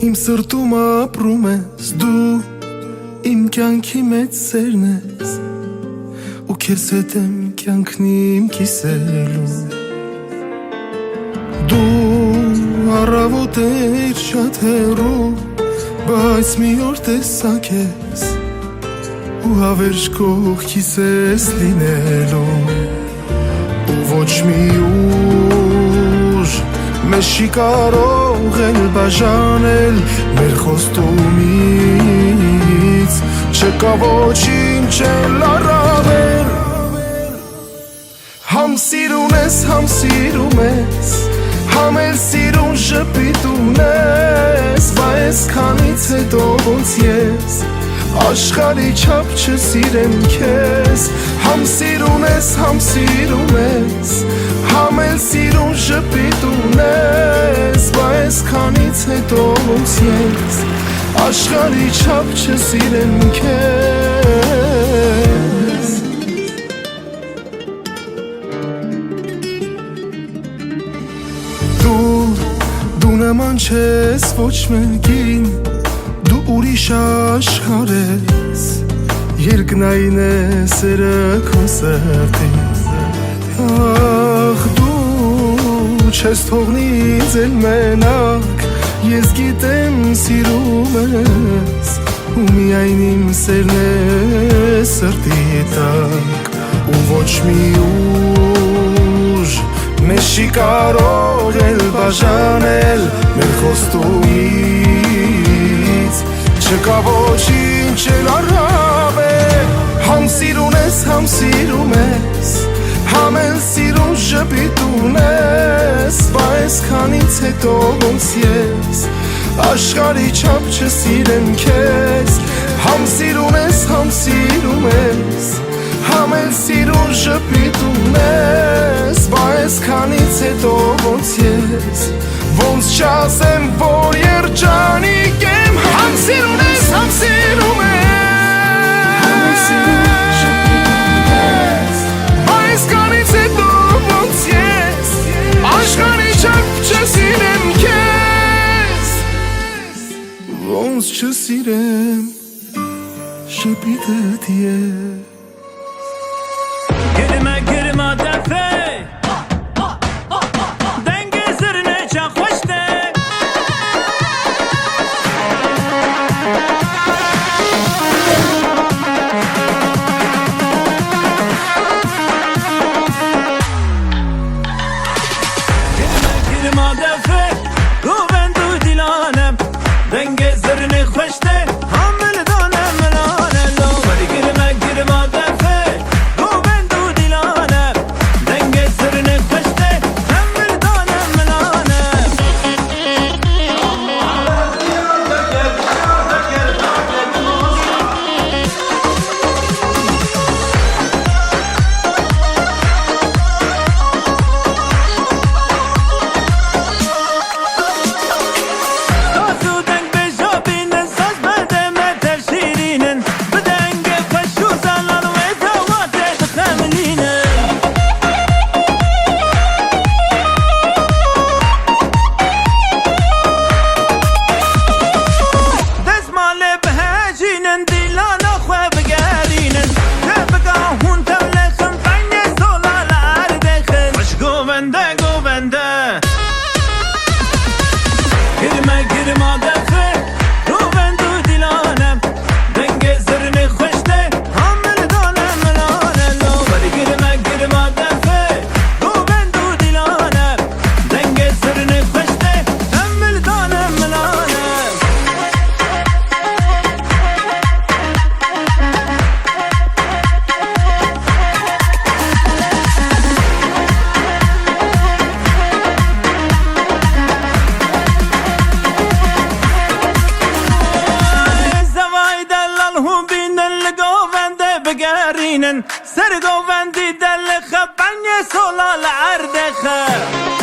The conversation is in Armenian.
Իմ սրտում ապրում ես դու Իմ կյանքի մեծ սերն ես Ու քեզ հետ եմ կյանքն իմ կիսելու Դու առավոտ էիր շատ հեռու Բայց մի օր տեսա քեզ Ու հավերժ կողքիս ես լինելու Ու ոչ մի ուժ Մեզ չի կարող էլ բաժանել մեր խոստումից Չկա ոչինչ էլ առավել Համ սիրուն ես, համ սիրում ես Համ էլ սիրուն ժպիտ ունես Բա այսքանից հետո ոնց ես Աշխարհի չափ չսիրեմ քեզ Համ սիրուն ես, համ սիրում ես Համ էլ սիրուն ժպիտ ունես Բա այսքանից հետո ոնց ես Աշխարհի չափ չսիրեմ քեզ Դու նման չես ոչ մեկին Դու ուրիշ աշխարհ ես Երկնային է սերը քո սրտին Ախ դու չես թողնի ինձ էլ մենակ Ես գիտեմ սիրում ես Ու միայն իմ սերն է սրտի տակ Ու ոչ մի ուժ Մեզ չի կարող էլ բաժանել մեր խոստումից Չկա ոչինչ էլ առավել Համ սիրուն ես, համ սիրում ես Համ էլ սիրուն ժպիտ ունես Բա այսքանից հետո ոնց ես Աշխարհի չափ չսիրեմ քեզ Համ սիրուն ես, համ սիրում ես Համ էլ սիրուն ժպիտ ունես Բա այսքանից հետո ոնց ես Ոնց չասեմ, որ երջանիկ եմ Համ սիրուն ես, համ սիրում ես Համ էլ սիրուն ժպիտ ունես Բա այսքանից հետո ոնց ես Աշխարհի չափ չսիրեմ քեզ Ոնց չսիրեմ ժպիտդ ես Girmə dəfə Dəngə zırnə çox xoşdə Girmə dəfə Quvən du dilanəm Dəngə zırnə xoşdə Hamil danəm lanə Lovar girmə dəfə Girmə dəfə Quvən du dilanəm Dəngə zırnə xoşdə Hamil danəm lanə Lovar girmə dəfə Quvən du dilanəm Dəngə zırnə xoşdə Hamil danəm lanə بگرینن سر گووندی دل خبنی سولا لعردخه